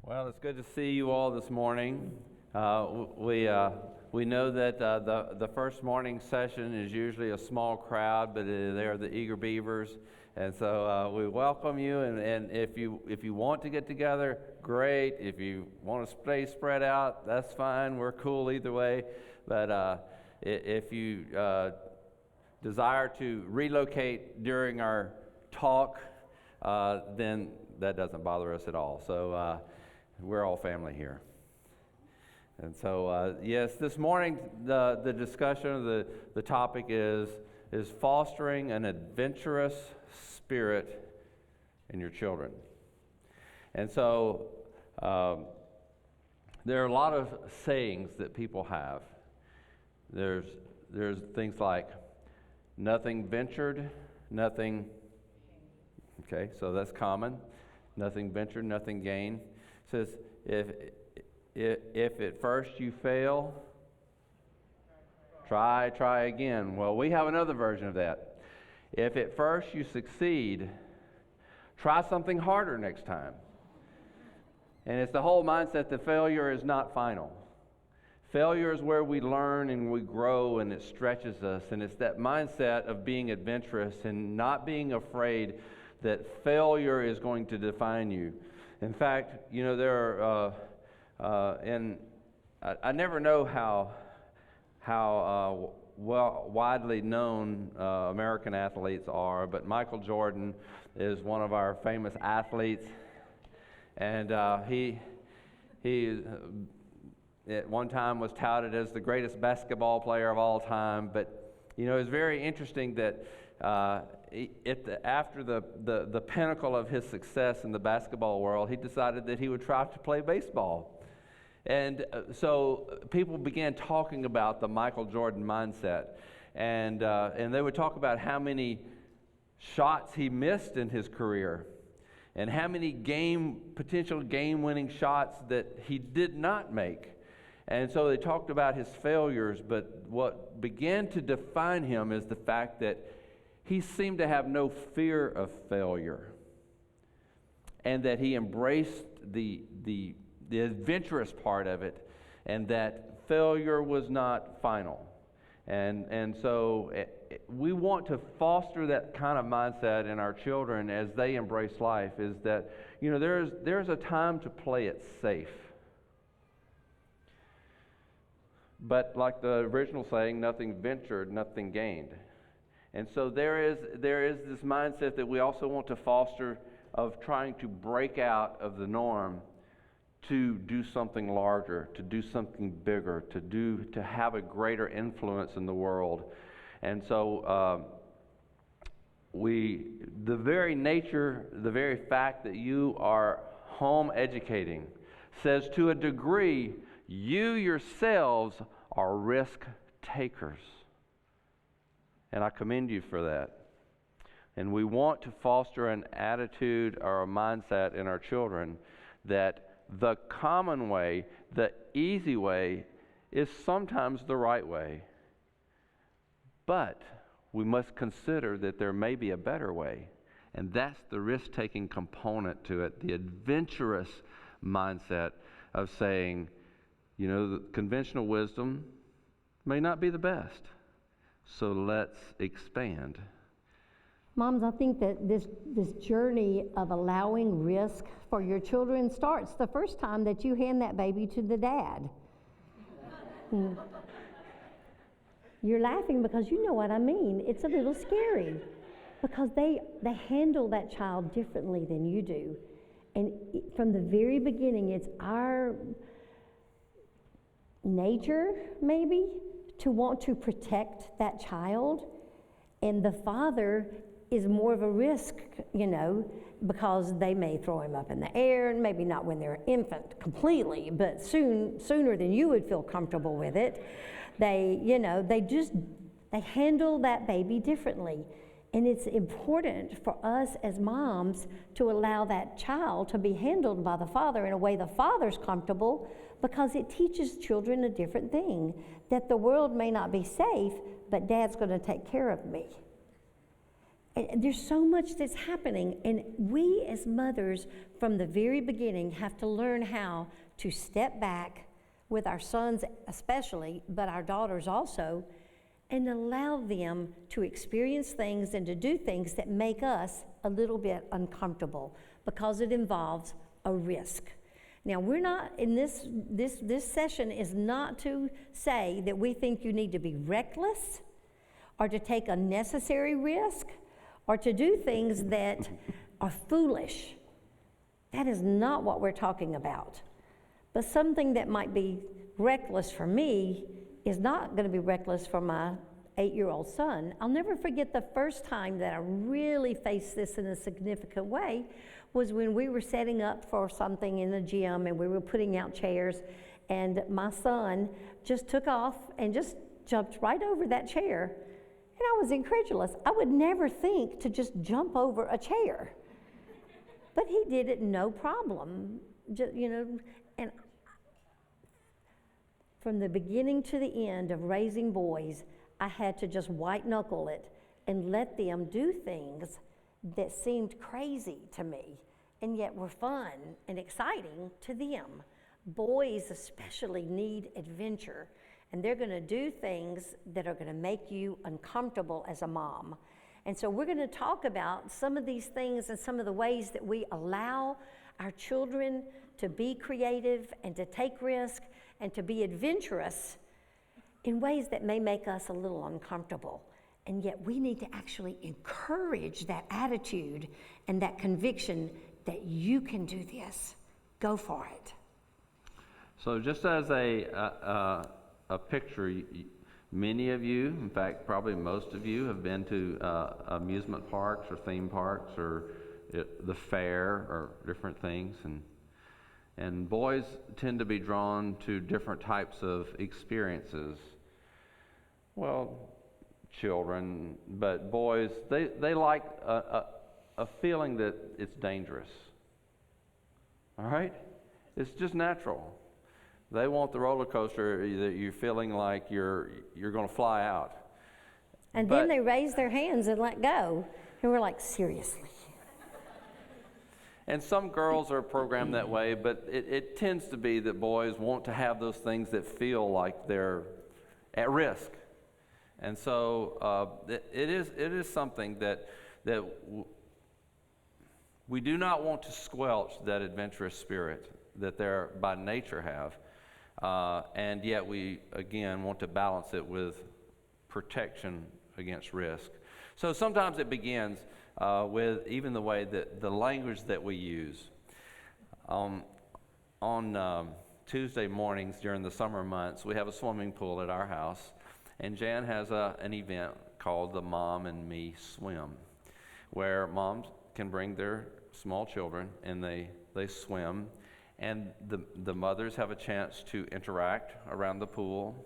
Well, it's good to see you all this morning. We know that the first morning session is usually a small crowd, but they're the eager beavers, and so we welcome you. And if you want to get together, great. If you want to stay spread out, that's fine. We're cool either way. But if you desire to relocate during our talk, then that doesn't bother us at all. So we're all family here. And so, yes, this morning the discussion of the topic is fostering an adventurous spirit in your children. And so there are a lot of sayings that people have. There's things like nothing ventured, nothing. Okay, so that's common. Nothing ventured, nothing gained. It says if at first you fail, try again. Well, we have another version of that. If at first you succeed, try something harder next time. And it's the whole mindset that failure is not final. Failure is where we learn and we grow, and it stretches us. And it's that mindset of being adventurous and not being afraid that failure is going to define you. In fact, you know, there are, I never know how widely known American athletes are, but Michael Jordan is one of our famous athletes, and he at one time was touted as the greatest basketball player of all time. But you know, it's very interesting that after the pinnacle of his success in the basketball world, he decided that he would try to play baseball. And so people began talking about the Michael Jordan mindset. And they would talk about how many shots he missed in his career and how many potential game-winning shots that he did not make. And so they talked about his failures, but what began to define him is the fact that he seemed to have no fear of failure, and that he embraced the adventurous part of it, and that failure was not final. And so we want to foster that kind of mindset in our children as they embrace life, is that, you know, there's a time to play it safe. But like the original saying, nothing ventured, nothing gained. And so there is this mindset that we also want to foster of trying to break out of the norm to do something larger, to do something bigger, to have a greater influence in the world. And so the very fact that you are home educating says to a degree you yourselves are risk takers. And I commend you for that. And we want to foster an attitude or a mindset in our children that the common way, the easy way, is sometimes the right way. But we must consider that there may be a better way. And that's the risk-taking component to it, the adventurous mindset of saying, you know, the conventional wisdom may not be the best. So let's expand. Moms, I think that this journey of allowing risk for your children starts the first time that you hand that baby to the dad. You're laughing because you know what I mean. It's a little scary because they handle that child differently than you do. And from the very beginning, it's our nature, maybe, to want to protect that child, and the father is more of a risk, you know, because they may throw him up in the air, and maybe not when they're an infant completely, but sooner than you would feel comfortable with it. They handle that baby differently. And it's important for us as moms to allow that child to be handled by the father in a way the father's comfortable, because it teaches children a different thing, that the world may not be safe, but dad's going to take care of me. And there's so much that's happening, and we as mothers from the very beginning have to learn how to step back with our sons especially, but our daughters also, and allow them to experience things and to do things that make us a little bit uncomfortable because it involves a risk. Now, we're not in this session is not to say that we think you need to be reckless or to take unnecessary risk or to do things that are foolish. That is not what we're talking about. But something that might be reckless for me is not going to be reckless for my 8-year-old son. I'll never forget the first time that I really faced this in a significant way was when we were setting up for something in the gym and we were putting out chairs, and my son just took off and just jumped right over that chair. And I was incredulous. I would never think to just jump over a chair. But he did it no problem, and from the beginning to the end of raising boys, I had to just white knuckle it and let them do things that seemed crazy to me and yet were fun and exciting to them. Boys especially need adventure, and they're going to do things that are going to make you uncomfortable as a mom. And so we're going to talk about some of these things and some of the ways that we allow our children to be creative and to take risk and to be adventurous in ways that may make us a little uncomfortable. And yet we need to actually encourage that attitude and that conviction that you can do this. Go for it. So just as a picture, many of you, in fact, probably most of you, have been to amusement parks or theme parks or the fair or different things. And boys tend to be drawn to different types of experiences. Well, children, but boys, they like a feeling that it's dangerous. All right? It's just natural. They want the roller coaster that you're feeling like you're going to fly out. And then they raise their hands and let go. And we're like, seriously? And some girls are programmed that way, but it tends to be that boys want to have those things that feel like they're at risk. And so it is something that we do not want to squelch that adventurous spirit that they by nature have. And yet we, again, want to balance it with protection against risk. So sometimes it begins with even the way that the language that we use. On Tuesday mornings during the summer months, we have a swimming pool at our house, and Jan has an event called the Mom and Me Swim, where moms can bring their small children and they swim, and the mothers have a chance to interact around the pool,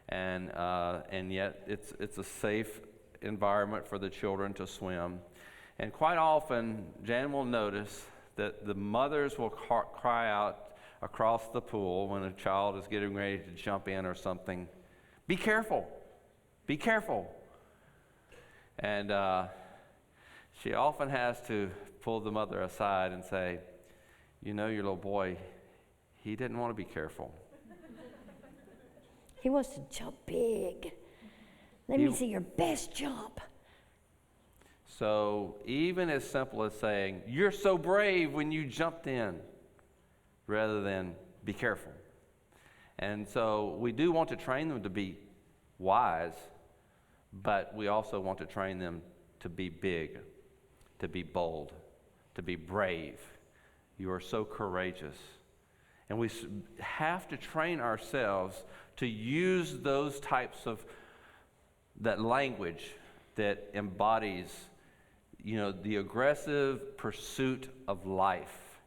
and yet it's a safe environment for the children to swim. And quite often, Jan will notice that the mothers will cry out across the pool when a child is getting ready to jump in or something, "Be careful, be careful." And she often has to pull the mother aside and say, "You know, your little boy, he didn't want to be careful. He wants to jump big. Let me see your best jump." So even as simple as saying, "You're so brave when you jumped in," rather than "be careful." And so we do want to train them to be wise, but we also want to train them to be big, to be bold, to be brave. You are so courageous. And we have to train ourselves to use those types of, that language that embodies, the aggressive pursuit of life.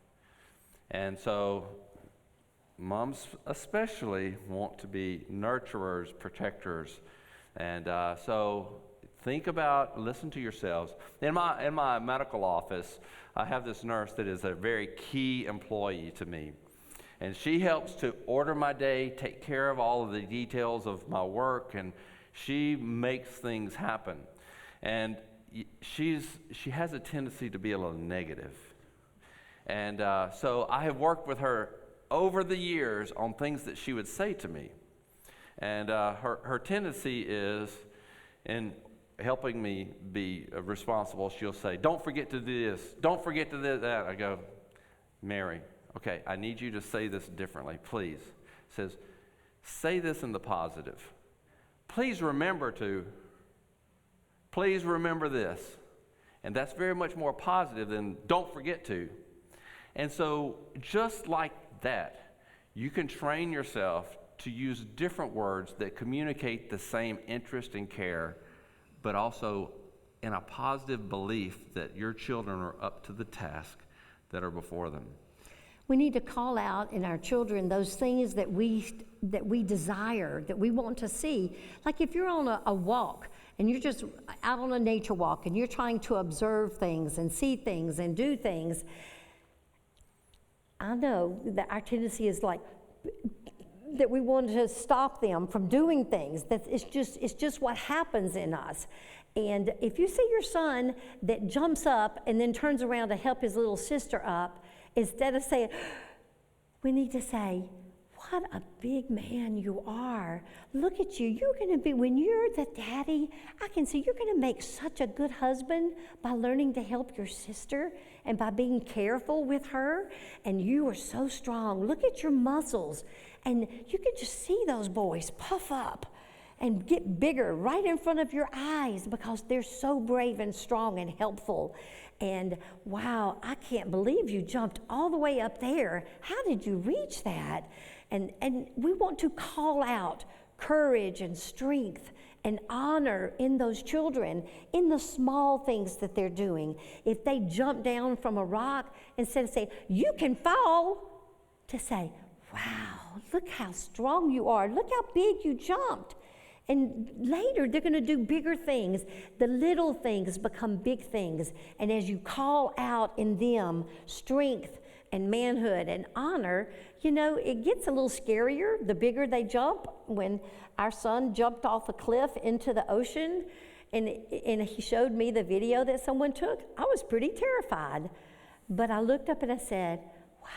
And so moms especially want to be nurturers, protectors. And so listen to yourselves. In my medical office, I have this nurse that is a very key employee to me. And she helps to order my day, take care of all of the details of my work, and she makes things happen. And she has a tendency to be a little negative. And so I have worked with her over the years on things that she would say to me. And her tendency is, in helping me be responsible, she'll say, don't forget to do this, don't forget to do that. I go, Mary, okay, I need you to say this differently, please. Says, say this in the positive. Please remember this. And that's very much more positive than don't forget to. And so just like that, you can train yourself to use different words that communicate the same interest and care, but also in a positive belief that your children are up to the task that are before them. We need to call out in our children those things that we desire, that we want to see. Like if you're on a walk and you're just out on a nature walk and you're trying to observe things and see things and do things, I know that our tendency is like that we want to stop them from doing things. That it's just what happens in us. And if you see your son that jumps up and then turns around to help his little sister up, instead of saying, we need to say, what a big man you are. Look at you. You're going to be, when you're the daddy, I can see you're going to make such a good husband by learning to help your sister and by being careful with her. And you are so strong. Look at your muscles. And you can just see those boys puff up and get bigger right in front of your eyes because they're so brave and strong and helpful. And wow, I can't believe you jumped all the way up there. How did you reach that? And we want to call out courage and strength and honor in those children, in the small things that they're doing. If they jump down from a rock, instead of saying, you can fall, to say, wow, look how strong you are. Look how big you jumped. And later, they're going to do bigger things. The little things become big things. And as you call out in them strength and manhood and honor, you know, it gets a little scarier the bigger they jump. When our son jumped off a cliff into the ocean, and he showed me the video that someone took, I was pretty terrified. But I looked up and I said, wow,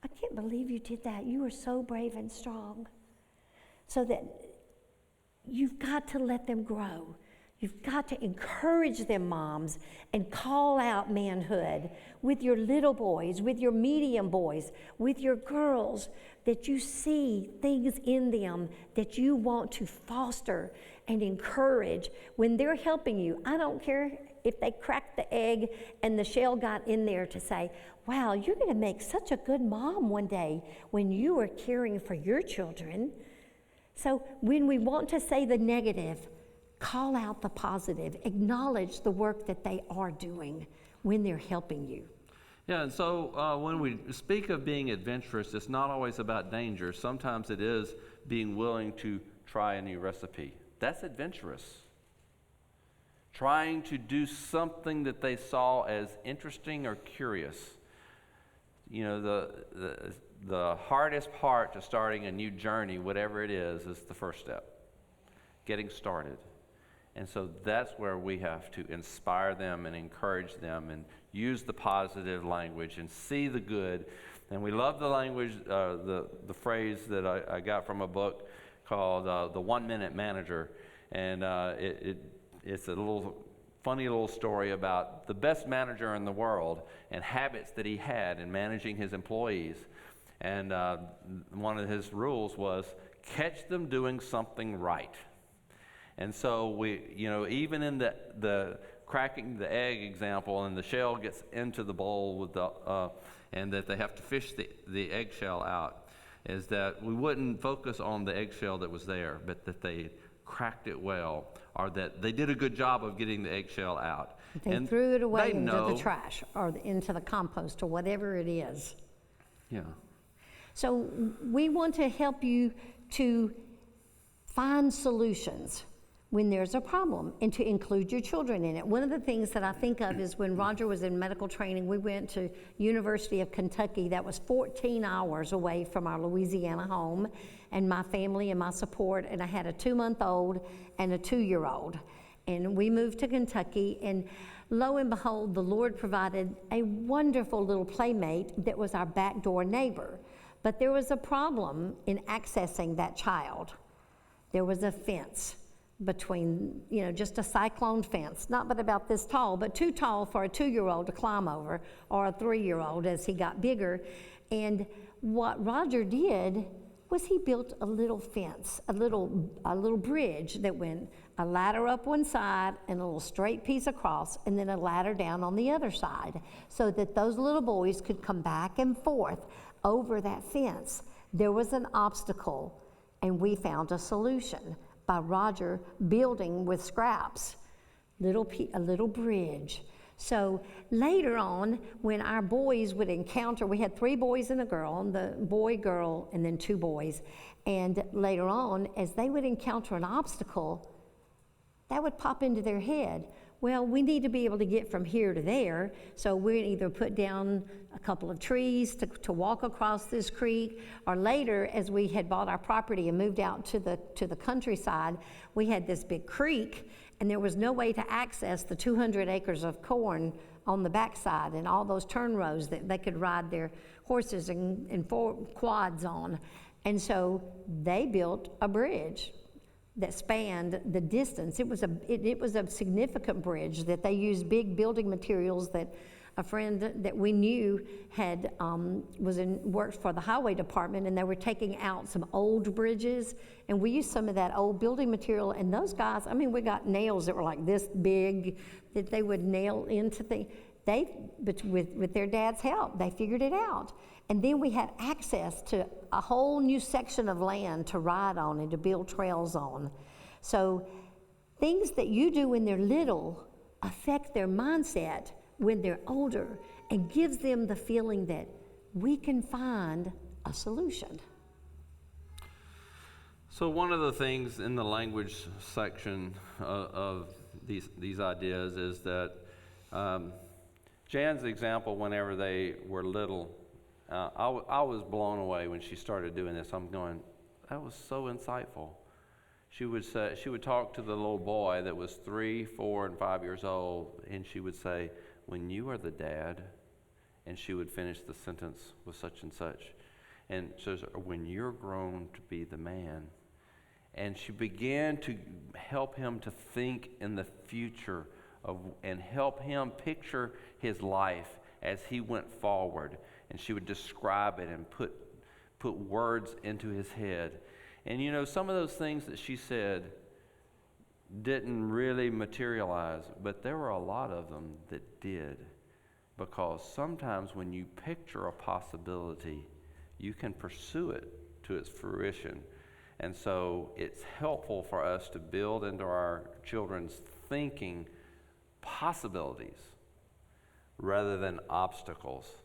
I can't believe you did that. You were so brave and strong. So that you've got to let them grow. You've got to encourage them, moms, and call out manhood with your little boys, with your medium boys, with your girls, that you see things in them that you want to foster and encourage when they're helping you. I don't care if they cracked the egg and the shell got in there, to say, wow, you're going to make such a good mom one day when you are caring for your children. So when we want to say the negative, call out the positive. Acknowledge the work that they are doing when they're helping you. Yeah, and so when we speak of being adventurous, it's not always about danger. Sometimes it is being willing to try a new recipe. That's adventurous. Trying to do something that they saw as interesting or curious. You know, the hardest part to starting a new journey, whatever it is the first step, getting started. And so that's where we have to inspire them and encourage them and use the positive language and see the good. And we love the language, the phrase that I got from a book called The 1 Minute Manager. And it's a funny little story about the best manager in the world and habits that he had in managing his employees. And one of his rules was catch them doing something right. And so we, you know, even in the cracking the egg example, and the shell gets into the bowl with and that they have to fish the eggshell out, is that we wouldn't focus on the eggshell that was there, but that they cracked it well, or that they did a good job of getting the eggshell out. They threw it away into the trash or into the compost or whatever it is. Yeah. So we want to help you to find solutions when there's a problem and to include your children in it. One of the things that I think of is when Roger was in medical training, we went to University of Kentucky. That was 14 hours away from our Louisiana home, and my family and my support, and I had a 2-month-old and a 2-year-old. And we moved to Kentucky, and lo and behold, the Lord provided a wonderful little playmate that was our backdoor neighbor. But there was a problem in accessing that child. There was a fence between, just a cyclone fence, not but about this tall, but too tall for a 2-year-old to climb over, or a 3-year-old as he got bigger. And what Roger did was he built a little fence, a little bridge that went a ladder up one side and a little straight piece across, and then a ladder down on the other side, so that those little boys could come back and forth over that fence. There was an obstacle, and we found a solution by Roger building with scraps, a little bridge. So later on, when our boys would encounter, we had 3 boys and a girl, the boy, girl, and then 2 boys. And later on, as they would encounter an obstacle, that would pop into their head. Well, we need to be able to get from here to there, so we'd either put down a couple of trees to walk across this creek, or later, as we had bought our property and moved out to the countryside, we had this big creek, and there was no way to access the 200 acres of corn on the backside and all those turn rows that they could ride their horses and 4 quads on. And so they built a bridge that spanned the distance. It was a significant bridge that they used big building materials that a friend that we knew had worked for the highway department, and they were taking out some old bridges, and we used some of that old building material. And those guys, we got nails that were like this big that they would nail into with their dad's help, they figured it out. And then we had access to a whole new section of land to ride on and to build trails on. So things that you do when they're little affect their mindset when they're older, and gives them the feeling that we can find a solution. So one of the things in the language section of these ideas is that Jan's example, whenever they were little, I was blown away when she started doing this. I'm going, that was so insightful. She would talk to the little boy that was 3, 4, and 5 years old, and she would say, "When you are the dad," and she would finish the sentence with such and such. And so, "When you're grown to be the man." And she began to help him to think in the future and help him picture his life as he went forward. And she would describe it and put words into his head. And some of those things that she said didn't really materialize, but there were a lot of them that did. Because sometimes when you picture a possibility, you can pursue it to its fruition. And so it's helpful for us to build into our children's thinking possibilities rather than obstacles.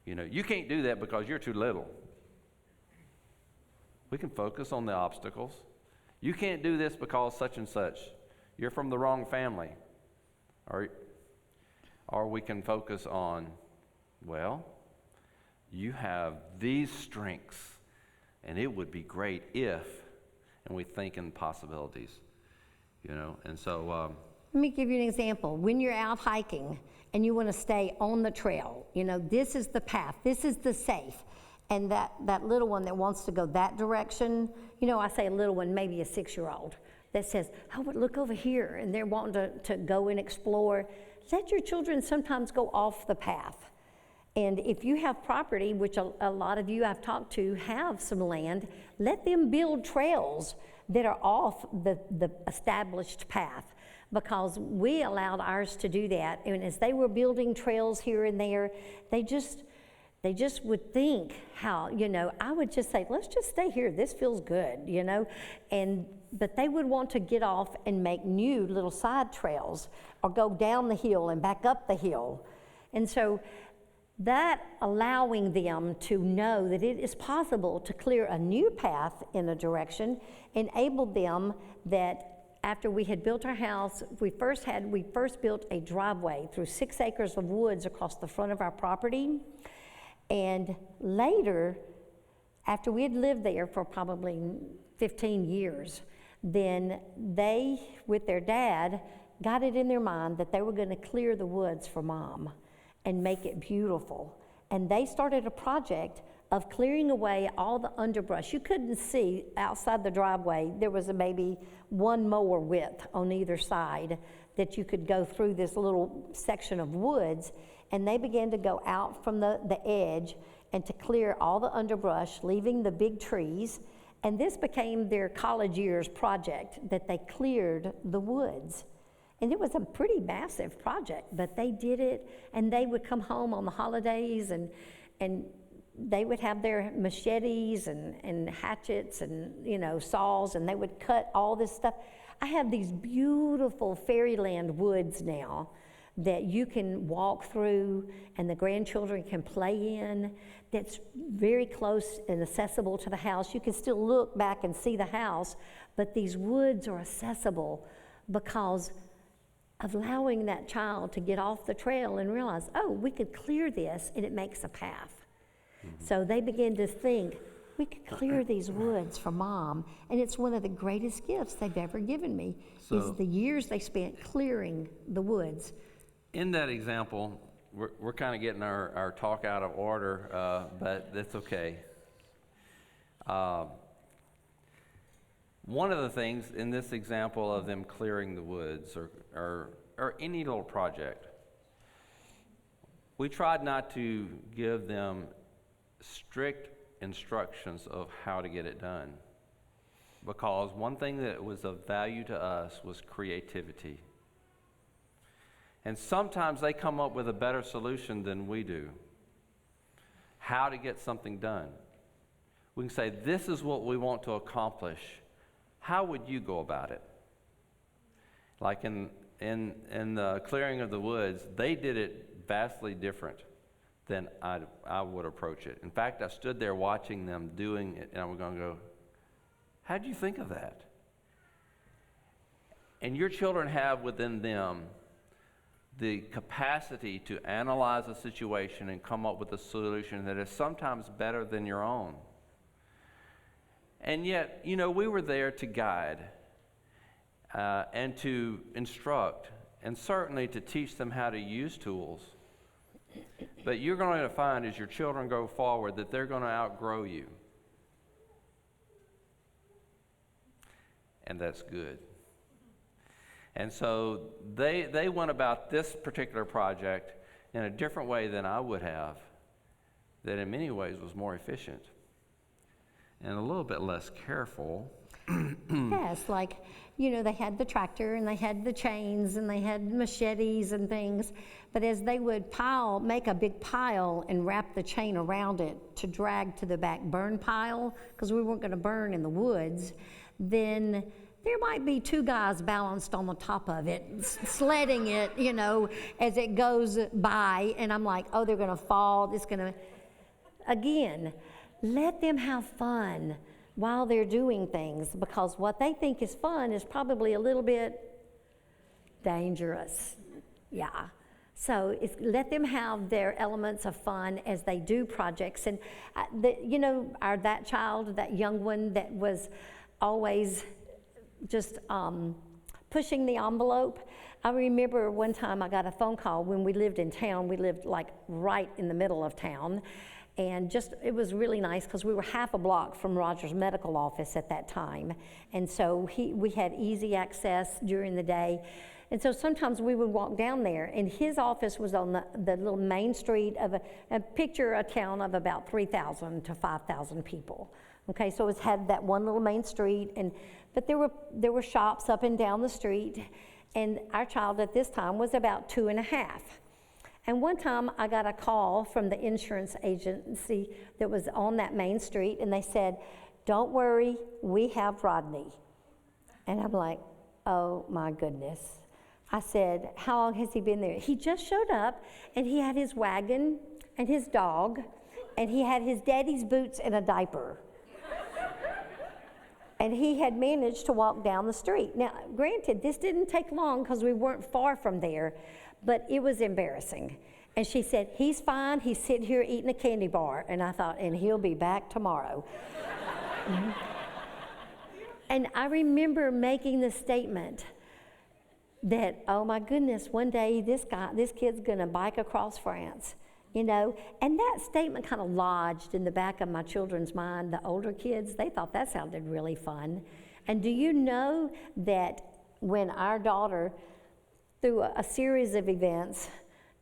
You can't do that because you're too little. We can focus on the obstacles. You can't do this because such and such. You're from the wrong family. Or we can focus on, well, you have these strengths, and it would be great if, and we think in possibilities, and so. Let me give you an example. When you're out hiking and you want to stay on the trail, this is the path, this is the safe. And that little one that wants to go that direction, I say a little one, maybe a 6-year-old, that says, "Oh, but look over here," and they're wanting to go and explore. Let your children sometimes go off the path. And if you have property, which a lot of you I've talked to have some land, let them build trails that are off the established path, because we allowed ours to do that. And as they were building trails here and there, they just would think how, I would just say, "Let's just stay here, this feels good," but they would want to get off and make new little side trails, or go down the hill and back up the hill. And so that allowing them to know that it is possible to clear a new path in a direction enabled them that after we had built our house, we first built a driveway through 6 acres of woods across the front of our property. And later, after we had lived there for probably 15 years, then they, with their dad, got it in their mind that they were going to clear the woods for Mom and make it beautiful. And they started a project of clearing away all the underbrush. You couldn't see outside the driveway. There was maybe one mower width on either side that you could go through this little section of woods. And they began to go out from the edge and to clear all the underbrush, leaving the big trees. And this became their college years project, that they cleared the woods. And it was a pretty massive project, but they did it, and they would come home on the holidays, and they would have their machetes and hatchets and, you know, saws, and they would cut all this stuff. I have these beautiful fairyland woods now that you can walk through and the grandchildren can play in, that's very close and accessible to the house. You can still look back and see the house, but these woods are accessible because of allowing that child to get off the trail and realize, oh, we could clear this and it makes a path. Mm-hmm. So they began to think, we could clear these woods for Mom, and it's one of the greatest gifts they've ever given me, is the years they spent clearing the woods. In that example, we're kind of getting our talk out of order, but that's okay. One of the things in this example of them clearing the woods or any little project, we tried not to give them strict instructions of how to get it done, because one thing that was of value to us was creativity. And sometimes they come up with a better solution than we do, how to get something done. We can say, this is what we want to accomplish. How would you go about it? Like in the clearing of the woods, they did it vastly different than I would approach it. In fact, I stood there watching them doing it, and I was going to go, how do you think of that? And your children have within them the capacity to analyze a situation and come up with a solution that is sometimes better than your own. And yet, you know, we were there to guide and to instruct, and certainly to teach them how to use tools. But you're going to find as your children go forward that they're going to outgrow you. And that's good. And so they went about this particular project in a different way than I would have, that in many ways was more efficient and a little bit less careful. Yes, like, you know, they had the tractor and they had the chains and they had machetes and things, but as they would make a big pile and wrap the chain around it to drag to the back burn pile, because we weren't going to burn in the woods, then there might be two guys balanced on the top of it, sledding it, you know, as it goes by, and I'm like, oh, they're going to fall, it's going to, again, let them have fun while they're doing things, because what they think is fun is probably a little bit dangerous. Yeah. So let them have their elements of fun as they do projects. And, you know, that child, that young one that was always just pushing the envelope. I remember one time I got a phone call when we lived in town. We lived like right in the middle of town. And it was really nice because we were half a block from Roger's medical office at that time. And so we had easy access during the day. And so sometimes we would walk down there, and his office was on the little main street of picture a town of about 3,000 to 5,000 people. Okay, so it had that one little main street, but there were shops up and down the street, and our child at this time was about 2.5. And one time I got a call from the insurance agency that was on that main street, and they said, don't worry, we have Rodney. And I'm like, oh my goodness. I said, how long has he been there? He just showed up, and he had his wagon and his dog, and he had his daddy's boots and a diaper. And he had managed to walk down the street. Now, granted, this didn't take long because we weren't far from there, but it was embarrassing. And she said, he's fine, he's sitting here eating a candy bar. And I thought, and he'll be back tomorrow. And I remember making the statement, that, oh my goodness, one day this kid's gonna bike across France, you know? And that statement kind of lodged in the back of my children's mind. The older kids, they thought that sounded really fun. And do you know that when our daughter, through a series of events,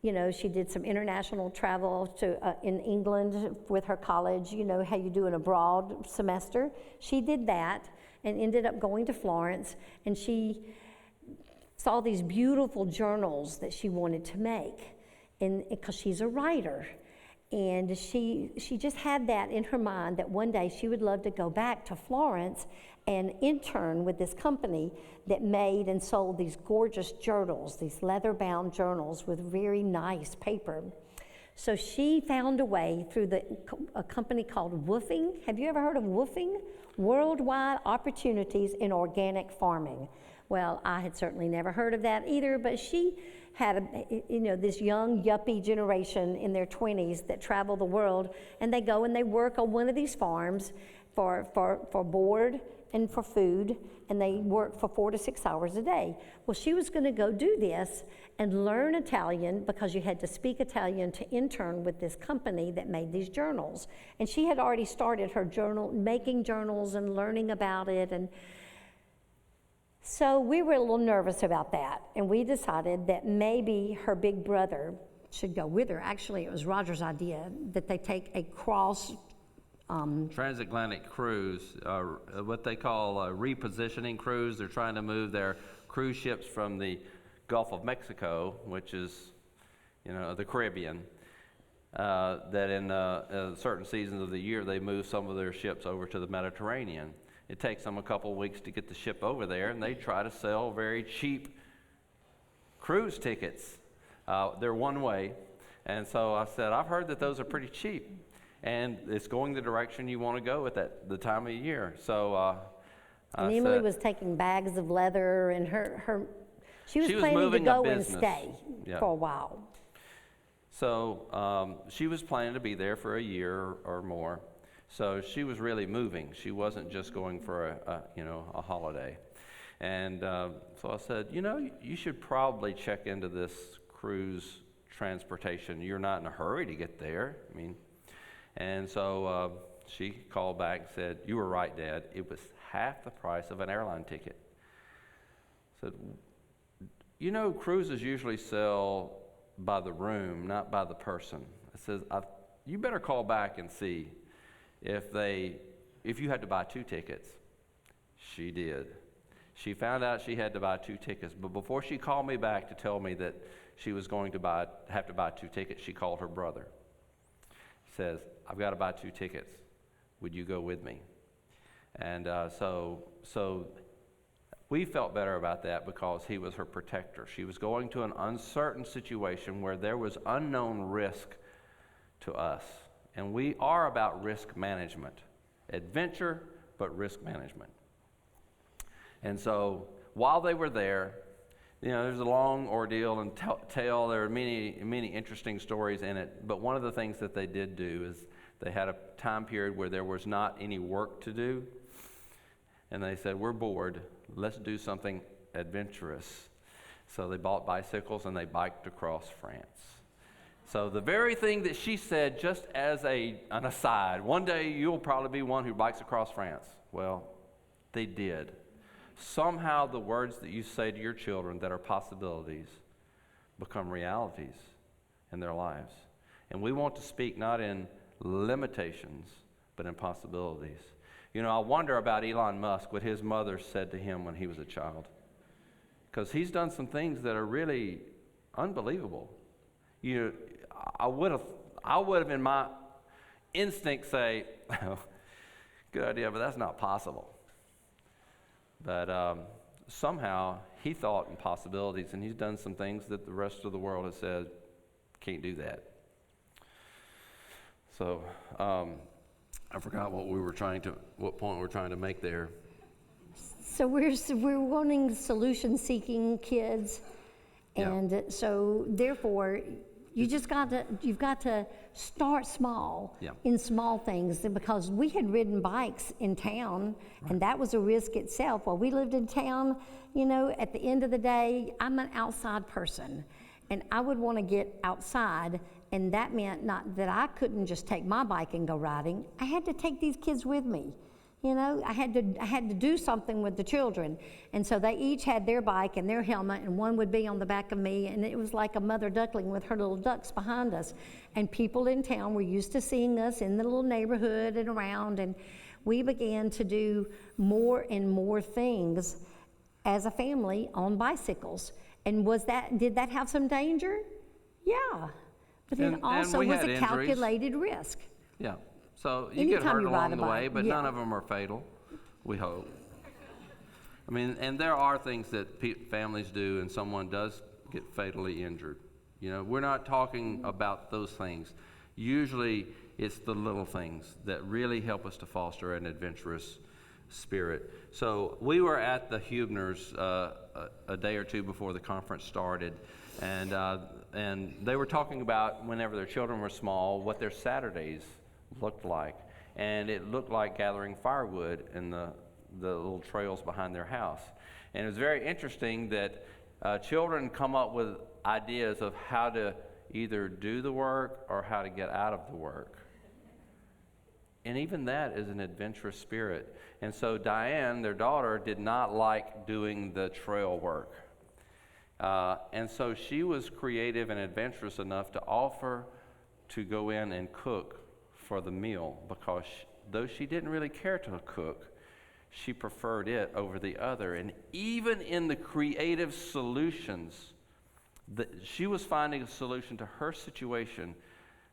you know, she did some international travel to in England with her college, you know, how you do an abroad semester. She did that and ended up going to Florence, and she saw these beautiful journals that she wanted to make, and because she's a writer. And she just had that in her mind that one day she would love to go back to Florence and intern with this company that made and sold these gorgeous journals, these leather-bound journals with very nice paper. So she found a way through a company called Woofing. Have you ever heard of Woofing? Worldwide Opportunities in Organic Farming. Well, I had certainly never heard of that either, but she had this young yuppie generation in their 20s that travel the world, and they go and they work on one of these farms for board and for food, and they work for 4 to 6 hours a day. Well, she was going to go do this and learn Italian, because you had to speak Italian to intern with this company that made these journals. And she had already started her making journals and learning about it. And so we were a little nervous about that, and we decided that maybe her big brother should go with her. Actually, it was Roger's idea that they take a transatlantic cruise, what they call a repositioning cruise. They're trying to move their cruise ships from the Gulf of Mexico, which is, the Caribbean, that in certain seasons of the year they move some of their ships over to the Mediterranean. It takes them a couple of weeks to get the ship over there, and they try to sell very cheap cruise tickets. They're one way. And so I said, I've heard that those are pretty cheap, and it's going the direction you want to go at the time of year. So and Emily was taking bags of leather, and she was planning to go and stay for a while. So she was planning to be there for a year or more. So she was really moving. She wasn't just going for a holiday. And so I said, you should probably check into this cruise transportation. You're not in a hurry to get there. And so she called back and said, "You were right, Dad. It was half the price of an airline ticket." I said, cruises usually sell by the room, not by the person. I said, you better call back and see if you had to buy 2 tickets. She did. She found out she had to buy 2 tickets, but before she called me back to tell me that she was going to have to buy 2 tickets, she called her brother. Says, "I've got to buy 2 tickets. Would you go with me?" And so we felt better about that because he was her protector. She was going to an uncertain situation where there was unknown risk to us. And we are about risk management. Adventure, but risk management. And so while they were there, there's a long ordeal and tale. There are many, many interesting stories in it. But one of the things that they did do is they had a time period where there was not any work to do. And they said, "We're bored. Let's do something adventurous." So they bought bicycles and they biked across France. So the very thing that she said, just as an aside, one day you'll probably be one who bikes across France. Well, they did. Somehow the words that you say to your children that are possibilities become realities in their lives. And we want to speak not in limitations, but in possibilities. I wonder about Elon Musk, what his mother said to him when he was a child. Because he's done some things that are really unbelievable. I would have in my instinct say, good idea, but that's not possible. But somehow he thought in possibilities, and he's done some things that the rest of the world has said, can't do that. So I forgot what point we were trying to make there. So we're wanting solution-seeking kids, and so therefore, You've got to start small Yeah. in small things, because we had ridden bikes in town, and that was a risk itself. While we lived in town, you know, at the end of the day, I'm an outside person, and I would want to get outside, and that meant not that I couldn't just take my bike and go riding. I had to take these kids with me. You know, I had to do something with the children. And so they each had their bike and their helmet, and one would be on the back of me, and it was like a mother duckling with her little ducks behind us. And people in town were used to seeing us in the little neighborhood and around, and we began to do more and more things as a family on bicycles. And did that have some danger? Yeah. But it also we was had a injuries. calculated risk. Yeah. So you get Anytime hurt you ride along a the way, bike, but yeah. none of them are fatal, we hope. I mean, and there are things that families do, and someone does get fatally injured. You know, we're not talking about those things. Usually, it's the little things that really help us to foster an adventurous spirit. So we were at the Huebners a day or two before the conference started, and they were talking about whenever their children were small, what their Saturdays looked like. And it looked like gathering firewood in the little trails behind their house. And it was very interesting that children come up with ideas of how to either do the work or how to get out of the work. And even that is an adventurous spirit. And so Diane, their daughter, did not like doing the trail work. And so she was creative and adventurous enough to offer to go in and cook for the meal, because though she didn't really care to cook, she preferred it over the other. And even in the creative solutions, she was finding a solution to her situation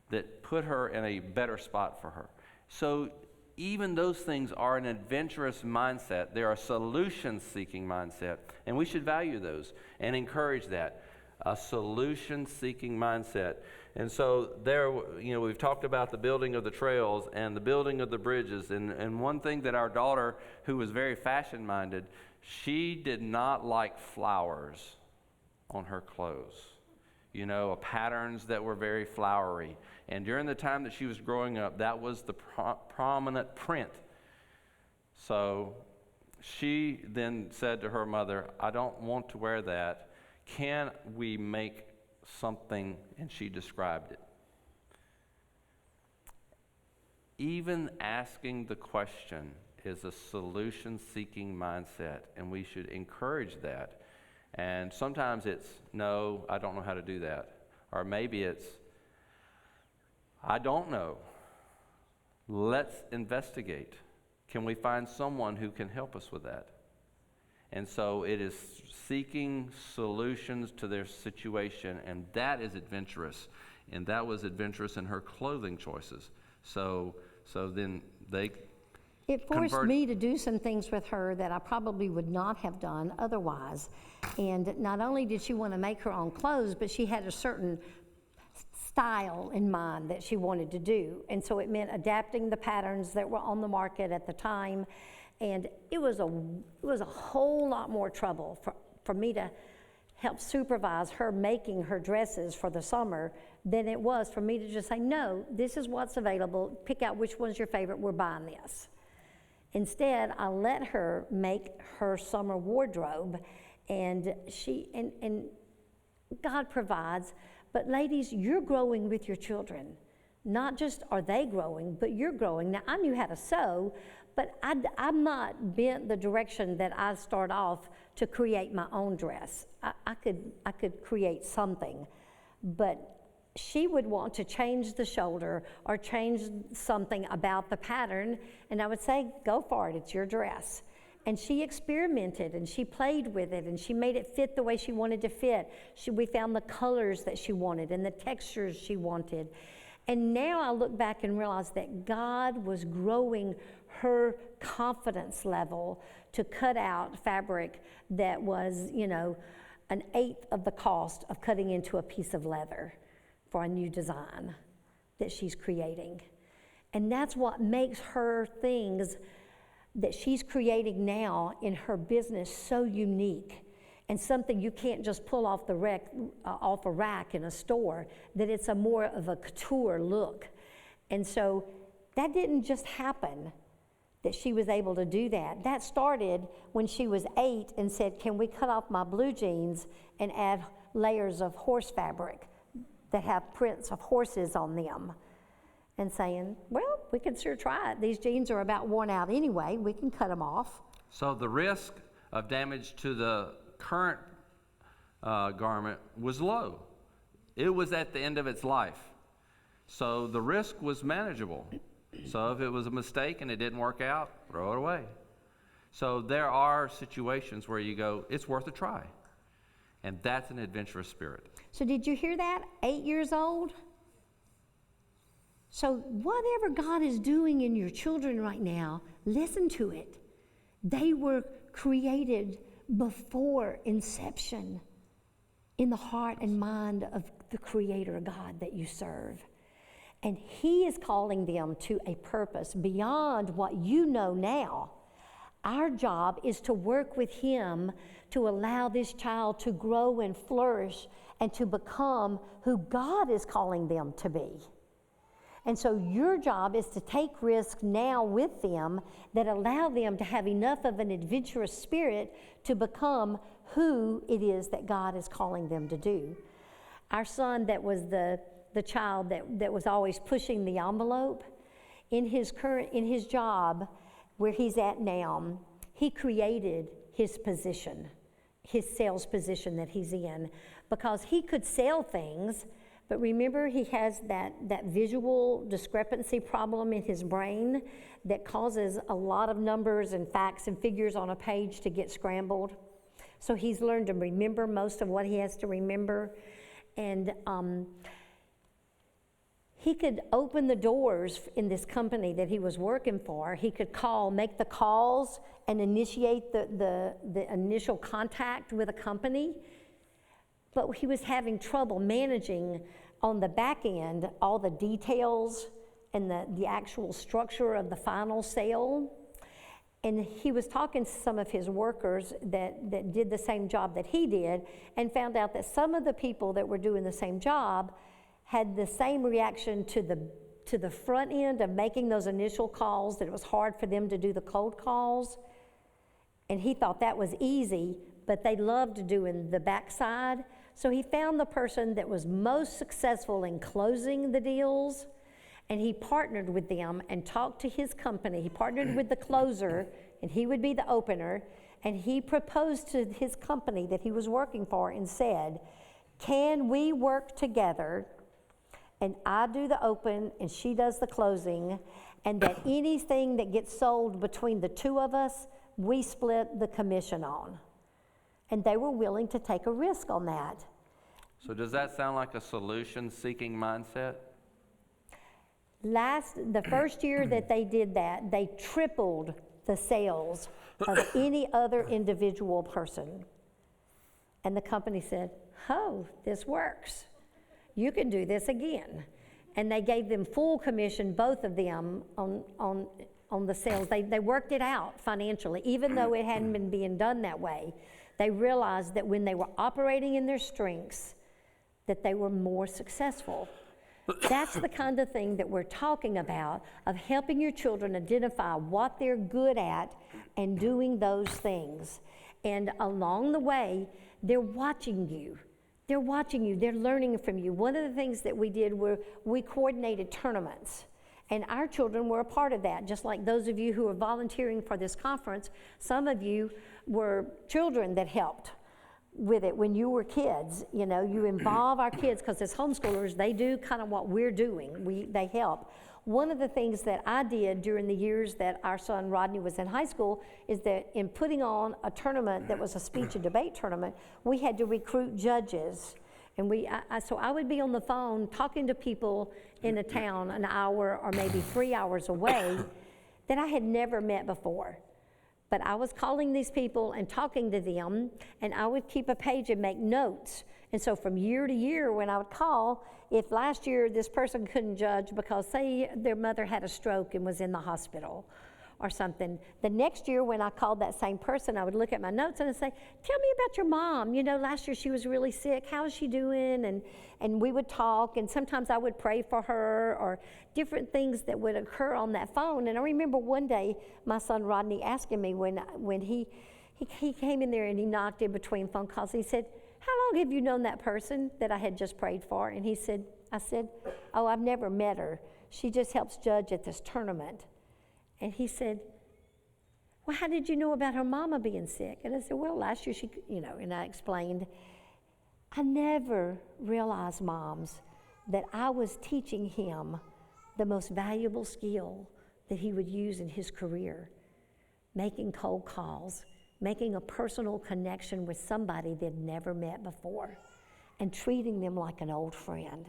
that put her in a better spot for her. So even those things are an adventurous mindset. They're a solution-seeking mindset, and we should value those and encourage that, a solution-seeking mindset. And so there, you know, we've talked about the building of the trails and the building of the bridges. And one thing that our daughter, who was very fashion-minded, she did not like flowers on her clothes. You know, patterns that were very flowery. And during the time that she was growing up, that was the prominent print. So she then said to her mother, I don't want to wear that. Can we make something? And she described it. Even asking the question is a solution-seeking mindset, and we should encourage that. And sometimes it's, no, I don't know how to do that. Or maybe it's, I don't know. Let's investigate. Can we find someone who can help us with that? And so it is seeking solutions to their situation, and that is adventurous. And that was adventurous in her clothing choices. So then they It forced me to do some things with her that I probably would not have done otherwise. And not only did she want to make her own clothes, but she had a certain style in mind that she wanted to do. And so it meant adapting the patterns that were on the market at the time. And it was a whole lot more trouble for me to help supervise her making her dresses for the summer than it was for me to just say, no, this is what's available. Pick out which one's your favorite. We're buying this. Instead, I let her make her summer wardrobe, and and God provides. But ladies, you're growing with your children. Not just are they growing, but you're growing. Now, I knew how to sew, but I'm not bent the direction that I start off to create my own dress. I could create something, but she would want to change the shoulder or change something about the pattern, and I would say, go for it, it's your dress. And she experimented, and she played with it, and she made it fit the way she wanted to fit. We found the colors that she wanted and the textures she wanted. And now I look back and realize that God was growing her confidence level to cut out fabric that was, you know, 1/8 of the cost of cutting into a piece of leather for a new design that she's creating. And that's what makes her things that she's creating now in her business so unique, and something you can't just pull off off a rack in a store, that it's a more of a couture look. And so that didn't just happen, that she was able to do that. That started when she was 8 and said, can we cut off my blue jeans and add layers of horse fabric that have prints of horses on them? And saying, well, we can sure try it. These jeans are about worn out anyway. We can cut them off. So the risk of damage to the current garment was low. It was at the end of its life. So the risk was manageable. So if it was a mistake and it didn't work out, throw it away. So there are situations where you go, it's worth a try. And that's an adventurous spirit. So did you hear that? 8 years old? So whatever God is doing in your children right now, listen to it. They were created before inception in the heart and mind of the Creator God that you serve. And He is calling them to a purpose beyond what you know now. Our job is to work with Him to allow this child to grow and flourish and to become who God is calling them to be. And so your job is to take risks now with them that allow them to have enough of an adventurous spirit to become who it is that God is calling them to do. Our son, that was the child that was always pushing the envelope, in his job where he's at now, he created his position, his sales position that he's in, because he could sell things. But remember, he has that visual discrepancy problem in his brain that causes a lot of numbers and facts and figures on a page to get scrambled. So he's learned to remember most of what he has to remember. And he could open the doors in this company that he was working for. He could make the calls and initiate the initial contact with a company. But he was having trouble managing on the back end all the details and the actual structure of the final sale. And he was talking to some of his workers that did the same job that he did, and found out that some of the people that were doing the same job had the same reaction to the front end of making those initial calls, that it was hard for them to do the cold calls. And he thought that was easy, but they loved doing the backside. So he found the person that was most successful in closing the deals, and he partnered with them and talked to his company. He partnered with the closer, and he would be the opener, and he proposed to his company that he was working for and said, can we work together, and I do the open and she does the closing, and that anything that gets sold between the two of us, we split the commission on. And they were willing to take a risk on that. So does that sound like a solution-seeking mindset? The first year that they did that, they tripled the sales of any other individual person. And the company said, oh, this works. You can do this again. And they gave them full commission, both of them, on the sales. They worked it out financially, even though it hadn't been being done that way. They realized that when they were operating in their strengths, that they were more successful. That's the kind of thing that we're talking about, of helping your children identify what they're good at and doing those things. And along the way, they're watching you. They're watching you. They're learning from you. One of the things that we did were we coordinated tournaments. And our children were a part of that, just like those of you who are volunteering for this conference. Some of you were children that helped with it when you were kids. You know, you involve our kids, because as homeschoolers, they do kind of what we're doing. They help. One of the things that I did during the years that our son Rodney was in high school is that in putting on a tournament that was a speech and debate tournament, we had to recruit judges. And so I would be on the phone talking to people in a town an hour or maybe 3 hours away that I had never met before. But I was calling these people and talking to them, and I would keep a page and make notes. And so from year to year, when I would call, if last year this person couldn't judge because, say, their mother had a stroke and was in the hospital, or something. The next year when I called that same person, I would look at my notes and I'd say, tell me about your mom. You know, last year she was really sick. How is she doing? And we would talk, and sometimes I would pray for her, or different things that would occur on that phone. And I remember one day my son Rodney asking me when he came in there and he knocked in between phone calls. He said, how long have you known that person that I had just prayed for? And I said, oh, I've never met her. She just helps judge at this tournament. And he said, well, how did you know about her mama being sick? And I said, well, last year and I explained. I never realized, moms, that I was teaching him the most valuable skill that he would use in his career, making cold calls, making a personal connection with somebody they'd never met before, and treating them like an old friend.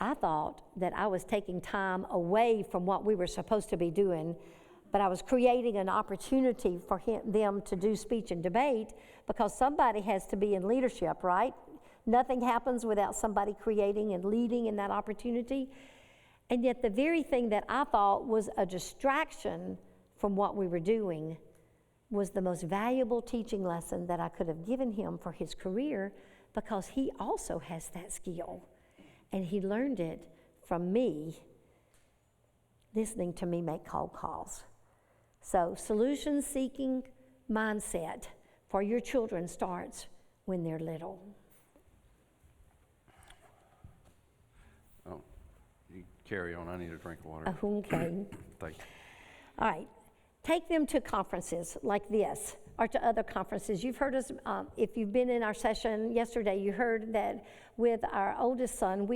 I thought that I was taking time away from what we were supposed to be doing, but I was creating an opportunity for them to do speech and debate, because somebody has to be in leadership, right? Nothing happens without somebody creating and leading in that opportunity. And yet the very thing that I thought was a distraction from what we were doing was the most valuable teaching lesson that I could have given him for his career, because he also has that skill. And he learned it from me, listening to me make cold calls. So solution-seeking mindset for your children starts when they're little. Oh, you carry on. I need a drink of water. Okay. Thank you. All right. Take them to conferences like this, or to other conferences. You've heard us, if you've been in our session yesterday, you heard that with our oldest son,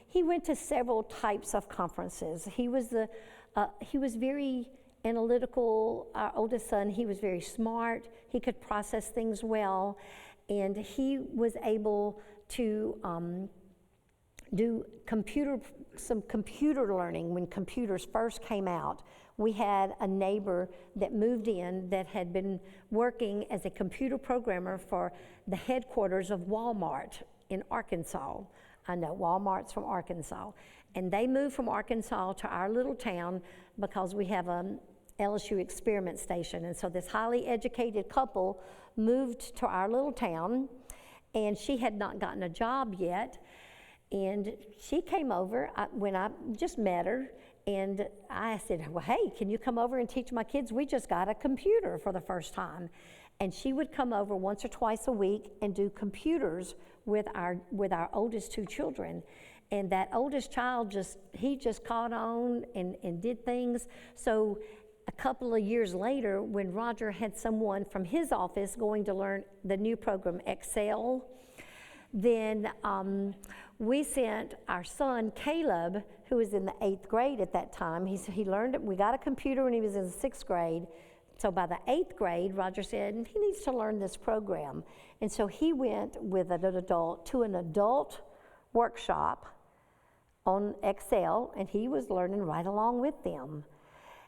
he went to several types of conferences. He was very analytical. Our oldest son, he was very smart. He could process things well, and he was able to do some computer learning when computers first came out. We had a neighbor that moved in that had been working as a computer programmer for the headquarters of Walmart in Arkansas. I know Walmart's from Arkansas. And they moved from Arkansas to our little town because we have a LSU experiment station. And so this highly educated couple moved to our little town, and she had not gotten a job yet. And she came over when I just met her, and I said, well, hey, can you come over and teach my kids? We just got a computer for the first time. And she would come over once or twice a week and do computers with our oldest two children. And that oldest child just caught on and did things. So a couple of years later, when Roger had someone from his office going to learn the new program Excel, then we sent our son Caleb, who was in the 8th grade at that time. He learned it. We got a computer when he was in the 6th grade. So by the 8th grade, Roger said he needs to learn this program. And so he went with an adult to an adult workshop on Excel, and he was learning right along with them.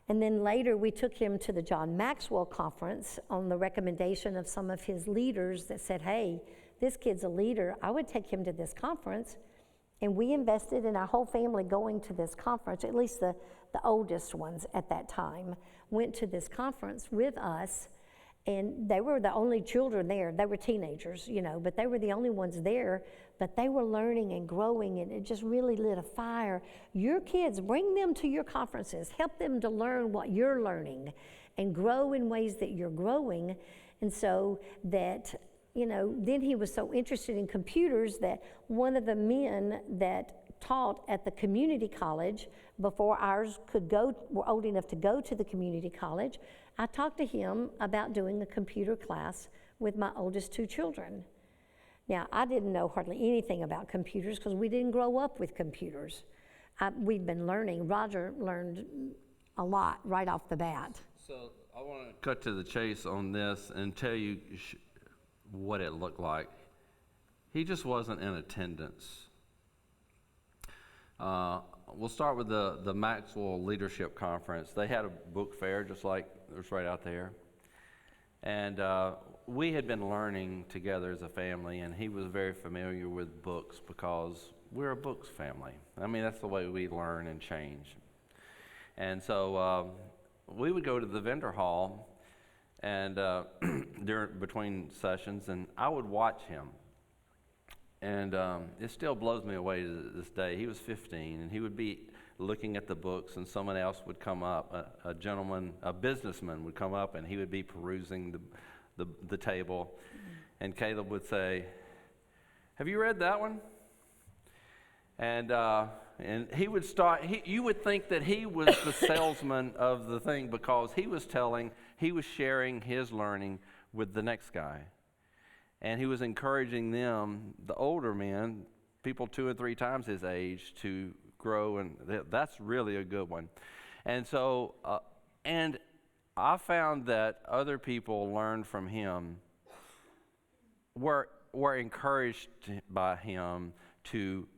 And then later we took him to the John Maxwell conference on the recommendation of some of his leaders that said, hey, this kid's a leader. I would take him to this conference. And we invested in our whole family going to this conference. At least the oldest ones at that time went to this conference with us. And they were the only children there. They were teenagers, but they were the only ones there. But they were learning and growing, and it just really lit a fire. Your kids, bring them to your conferences. Help them to learn what you're learning and grow in ways that you're growing. And so that, then he was so interested in computers that one of the men that taught at the community college before ours were old enough to go to the community college, I talked to him about doing a computer class with my oldest two children. Now, I didn't know hardly anything about computers because we didn't grow up with computers. We've been learning. Roger learned a lot right off the bat. So I want to cut to the chase on this and tell you what it looked like. He just wasn't in attendance. We'll start with the Maxwell Leadership Conference. They had a book fair just like there's right out there. And we had been learning together as a family, and he was very familiar with books because we're a books family. I mean, that's the way we learn and change. And so we would go to the vendor hall and between sessions, and I would watch him. And it still blows me away to this day. He was 15, and he would be looking at the books, and someone else would come up, a gentleman, a businessman would come up, and he would be perusing the table. And Caleb would say, "Have you read that one?" And he would start, you would think that he was the salesman of the thing, because he was sharing his learning with the next guy. And he was encouraging them, the older men, people 2 and 3 times his age, to grow, and that's really a good one. And so, and I found that other people learned from him, were encouraged by him to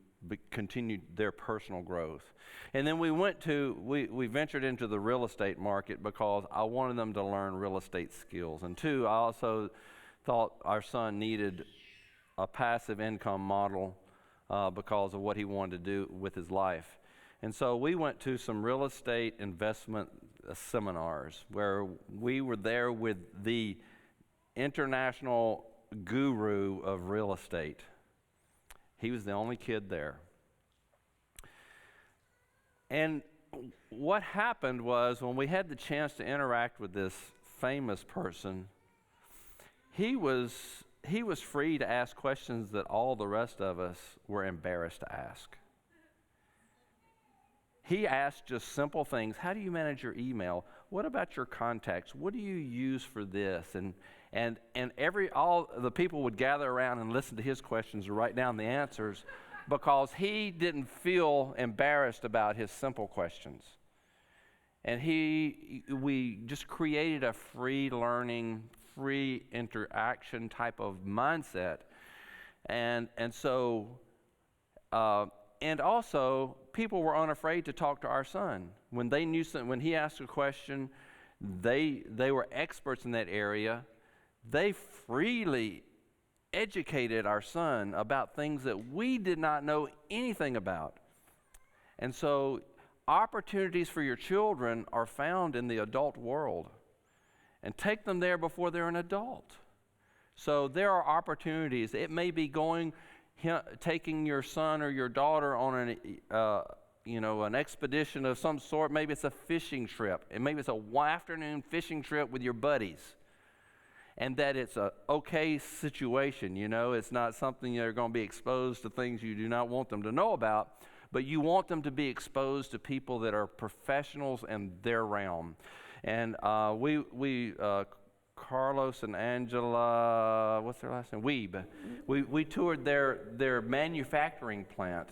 continue their personal growth. And then we ventured into the real estate market because I wanted them to learn real estate skills. And 2, I also thought our son needed a passive income model because of what he wanted to do with his life. And so we went to some real estate investment seminars where we were there with the international guru of real estate. He was the only kid there. And what happened was, when we had the chance to interact with this famous person, he was free to ask questions that all the rest of us were embarrassed to ask. He asked just simple things. How do you manage your email? What about your contacts? What do you use for this? And all the people would gather around and listen to his questions and write down the answers, because he didn't feel embarrassed about his simple questions. And we just created a free learning, free interaction type of mindset. And so, and also, people were unafraid to talk to our son. When they knew something, when he asked a question, they were experts in that area. They freely educated our son about things that we did not know anything about. And so, opportunities for your children are found in the adult world. And take them there before they're an adult. So there are opportunities. It may be taking your son or your daughter on an expedition of some sort. Maybe it's a fishing trip, and maybe it's a afternoon fishing trip with your buddies. And that it's a okay situation. It's not something they're going to be exposed to things you do not want them to know about, but you want them to be exposed to people that are professionals in their realm. And Carlos and Angela, what's their last name? Weeb. We toured their manufacturing plant,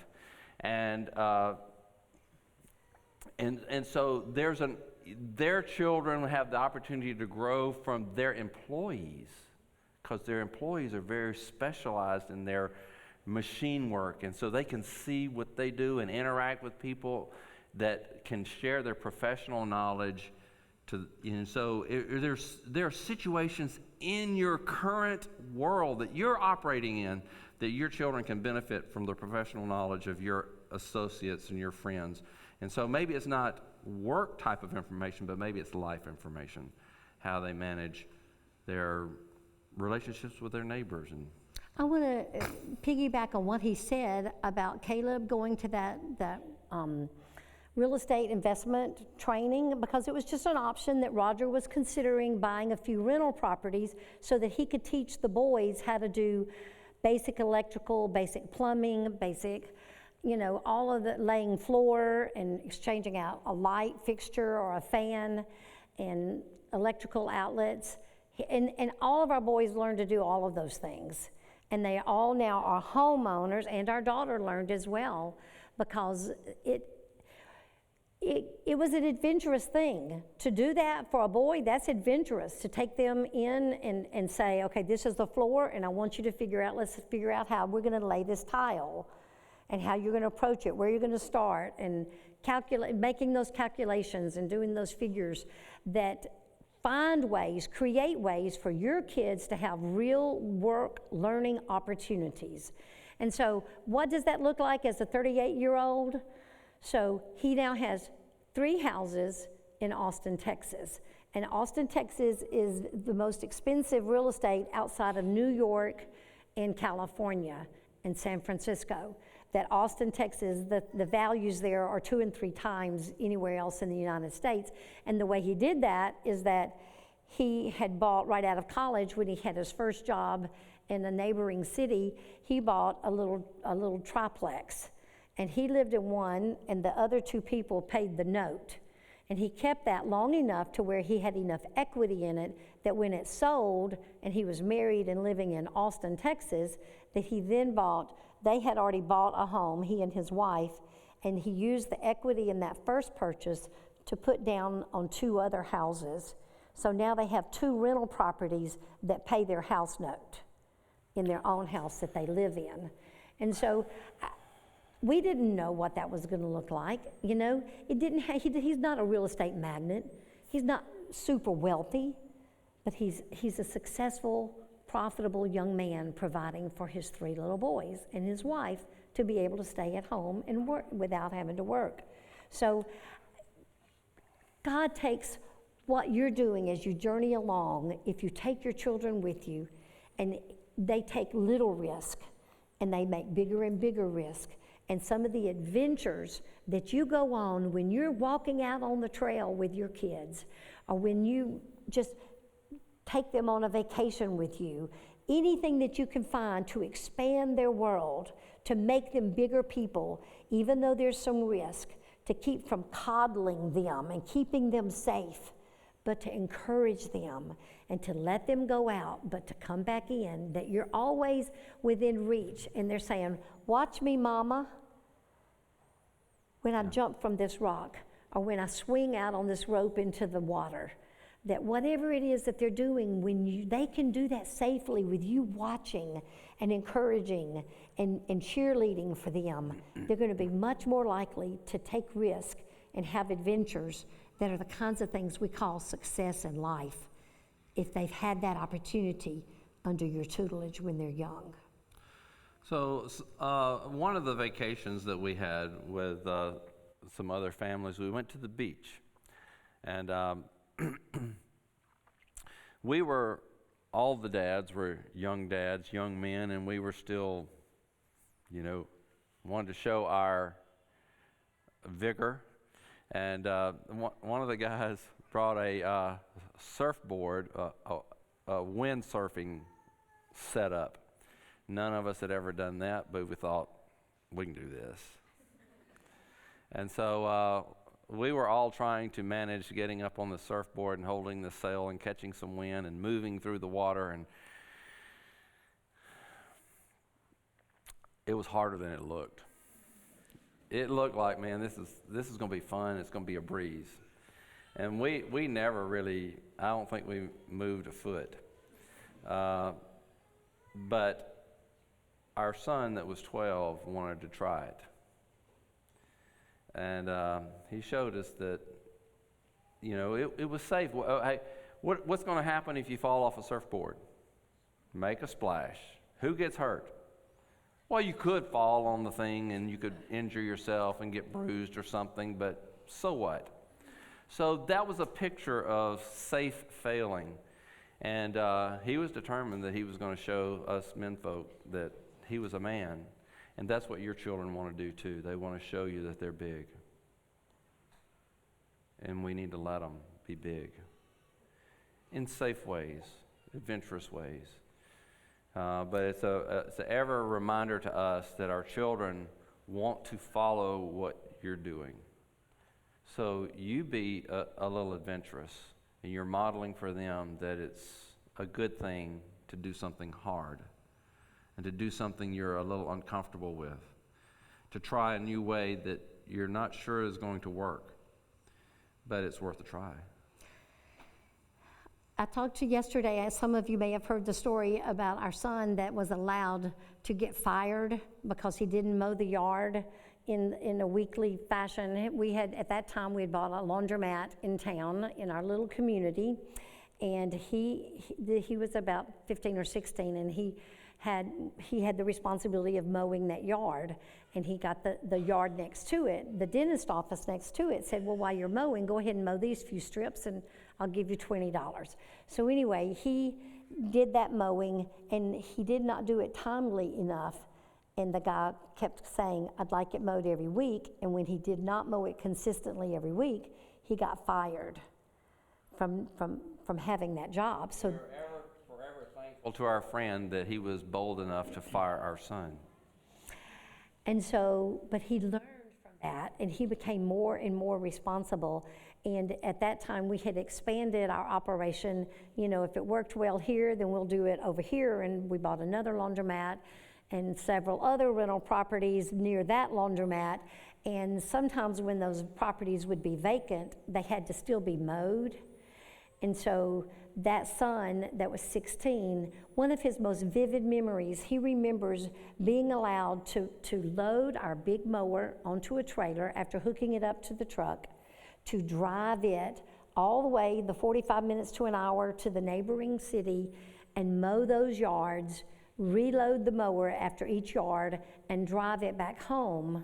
and so their children have the opportunity to grow from their employees, because their employees are very specialized in their machine work, and so they can see what they do and interact with people that can share their professional knowledge. There are situations in your current world that you're operating in that your children can benefit from the professional knowledge of your associates and your friends. And so maybe it's not work type of information, but maybe it's life information, how they manage their relationships with their neighbors. And I want to piggyback on what he said about Caleb going to that real estate investment training, because it was just an option that Roger was considering, buying a few rental properties so that he could teach the boys how to do basic electrical, basic plumbing, basic, all of the laying floor and exchanging out a light fixture or a fan and electrical outlets. And all of our boys learned to do all of those things. And they all now are homeowners, and our daughter learned as well, because it was an adventurous thing. To do that for a boy, that's adventurous. To take them in and say, okay, this is the floor, and I want you to let's figure out how we're going to lay this tile, and how you're going to approach it, where you're going to start, and making those calculations and doing those figures that create ways for your kids to have real work learning opportunities. And so what does that look like as a 38-year-old? So he now has 3 houses in Austin, Texas. And Austin, Texas is the most expensive real estate outside of New York and California and San Francisco. That Austin, Texas, the values there are 2 and 3 times anywhere else in the United States. And the way he did that is that he had bought right out of college, when he had his first job in a neighboring city, he bought a little triplex. And he lived in one, and the other 2 people paid the note. And he kept that long enough to where he had enough equity in it that when it sold, and he was married and living in Austin, Texas, that he then bought, they had already bought a home, he and his wife, and he used the equity in that first purchase to put down on 2 other houses. So now they have 2 rental properties that pay their house note in their own house that they live in. And so we didn't know what that was going to look like. You know, he's not a real estate magnate. He's not super wealthy, but he's a successful, profitable young man providing for his 3 little boys and his wife to be able to stay at home and work without having to work. So God takes what you're doing as you journey along. If you take your children with you, and they take little risk and they make bigger and bigger risk. And some of the adventures that you go on when you're walking out on the trail with your kids, or when you just take them on a vacation with you, anything that you can find to expand their world, to make them bigger people, even though there's some risk, to keep from coddling them and keeping them safe, but to encourage them and to let them go out, but to come back in, that you're always within reach. And they're saying, watch me, Mama, when I jump from this rock, or when I swing out on this rope into the water. That whatever it is that they're doing, they can do that safely with you watching and encouraging and cheerleading for them, they're going to be much more likely to take risk and have adventures that are the kinds of things we call success in life, if they've had that opportunity under your tutelage when they're young. So one of the vacations that we had with some other families, we went to the beach. And all the dads were young dads, young men, and we were still, wanted to show our vigor. And one of the guys brought a surfboard, a windsurfing setup. None of us had ever done that, but we thought, we can do this. And so we were all trying to manage getting up on the surfboard and holding the sail and catching some wind and moving through the water. And it was harder than it looked. It looked like, man, this is going to be fun. It's going to be a breeze. And we never really, I don't think we moved a foot. But our son that was 12 wanted to try it. And he showed us that, it was safe. Well, hey, what's going to happen if you fall off a surfboard? Make a splash. Who gets hurt? Well, you could fall on the thing and you could injure yourself and get bruised or something, but so what? So that was a picture of safe failing. And he was determined that he was going to show us menfolk that he was a man. And that's what your children want to do too. They want to show you that they're big. And we need to let them be big in safe ways, adventurous ways. But it's an ever reminder to us that our children want to follow what you're doing. So you be a little adventurous, and you're modeling for them that it's a good thing to do something hard and to do something you're a little uncomfortable with, to try a new way that you're not sure is going to work, but it's worth a try. I talked to you yesterday, as some of you may have heard the story about our son that was allowed to get fired because he didn't mow the yard in a weekly fashion. At that time, we had bought a laundromat in town in our little community, and he was about 15 or 16, and he had the responsibility of mowing that yard. and he got the yard next to it, the dentist office next to it, said, well, while you're mowing, go ahead and mow these few strips and I'll give you $20. So anyway, he did that mowing, and he did not do it timely enough, and the guy kept saying, I'd like it mowed every week, and when he did not mow it consistently every week, he got fired from having that job. So forever thankful to our friend that he was bold enough to fire our son. And so, but he learned from that, and he became more and more responsible. And at that time, we had expanded our operation. You know, if it worked well here, then we'll do it over here. And we bought another laundromat and several other rental properties near that laundromat. And sometimes when those properties would be vacant, they had to still be mowed. And so that son that was 16, one of his most vivid memories, he remembers being allowed to load our big mower onto a trailer after hooking it up to the truck, to drive it all the way, the 45 minutes to an hour, to the neighboring city and mow those yards, reload the mower after each yard, and drive it back home.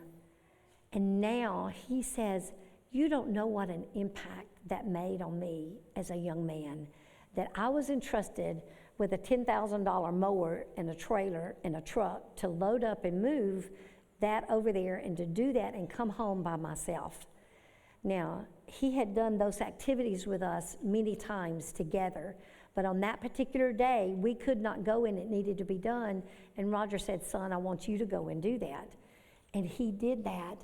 And now he says, you don't know what an impact that made on me as a young man, that I was entrusted with a $10,000 mower and a trailer and a truck to load up and move that over there, and to do that and come home by myself. Now, he had done those activities with us many times together, but on that particular day, we could not go and it needed to be done, and Roger said, son, I want you to go and do that. And he did that,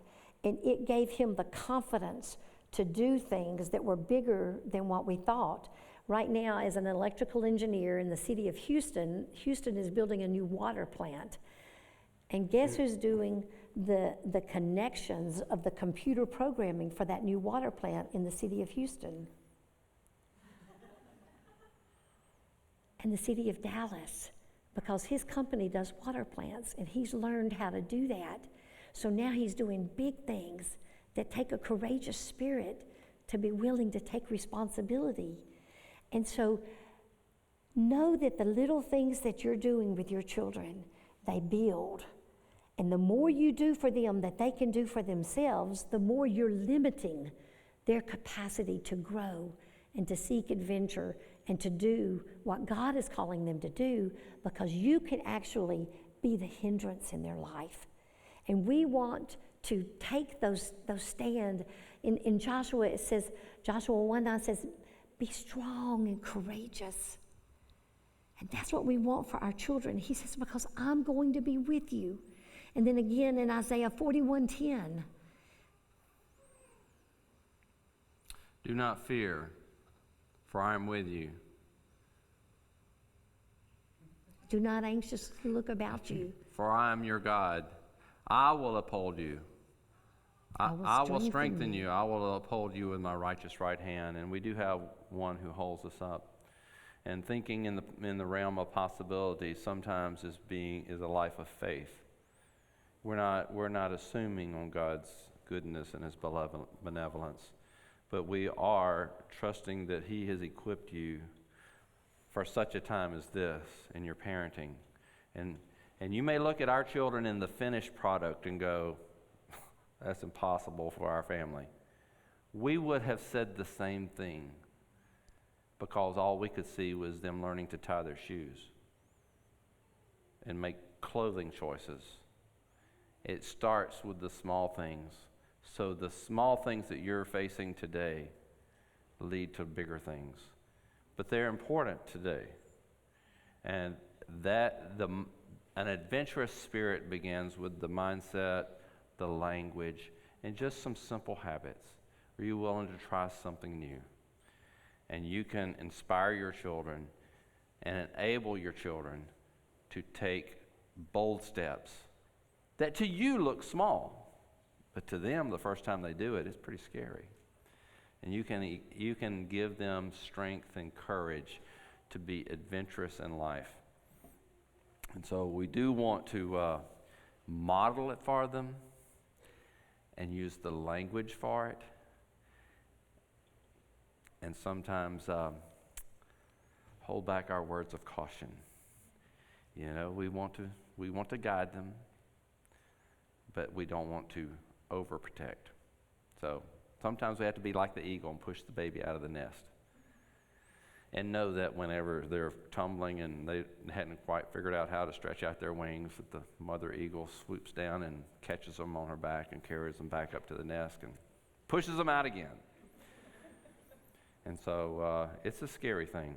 and it gave him the confidence to do things that were bigger than what we thought. Right now, as an electrical engineer in the city of Houston, Houston is building a new water plant. And guess who's doing the connections of the computer programming for that new water plant in the city of Houston? And the city of Dallas, because his company does water plants, and he's learned how to do that. So now he's doing big things that take a courageous spirit to be willing to take responsibility. And so know that the little things that you're doing with your children, they build. And the more you do for them that they can do for themselves, the more you're limiting their capacity to grow and to seek adventure and to do what God is calling them to do, because you can actually be the hindrance in their life. And we want to take those stand. In Joshua, it says, Joshua 1:9 says, be strong and courageous. And that's what we want for our children. He says, because I'm going to be with you. And then again in Isaiah 41:10. Do not fear, for I am with you. Do not anxiously look about you. For I am your God. I will uphold you. I will strengthen you. I will uphold you with my righteous right hand. And we do have one who holds us up. And thinking in the realm of possibilities sometimes is a life of faith. We're not assuming on God's goodness and his benevolence, but we are trusting that he has equipped you for such a time as this in your parenting. And you may look at our children in the finished product and go, that's impossible for our family. We would have said the same thing, because all we could see was them learning to tie their shoes and make clothing choices. It starts with the small things. So the small things that you're facing today lead to bigger things. But they're important today. And an adventurous spirit begins with the mindset, the language, and just some simple habits. Are you willing to try something new? And you can inspire your children and enable your children to take bold steps that to you look small, but to them, the first time they do it, it's pretty scary. And you can give them strength and courage to be adventurous in life. And so we do want to model it for them and use the language for it. And sometimes hold back our words of caution. You know, we want to guide them, but we don't want to overprotect. So sometimes we have to be like the eagle and push the baby out of the nest. And know that whenever they're tumbling and they hadn't quite figured out how to stretch out their wings, that the mother eagle swoops down and catches them on her back and carries them back up to the nest and pushes them out again. And so it's a scary thing.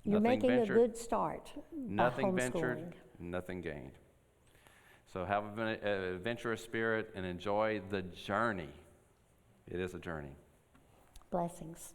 You're Nothing making ventured, a good start by nothing ventured, homeschooling. nothing gained. So have an adventurous spirit and enjoy the journey. It is a journey. Blessings.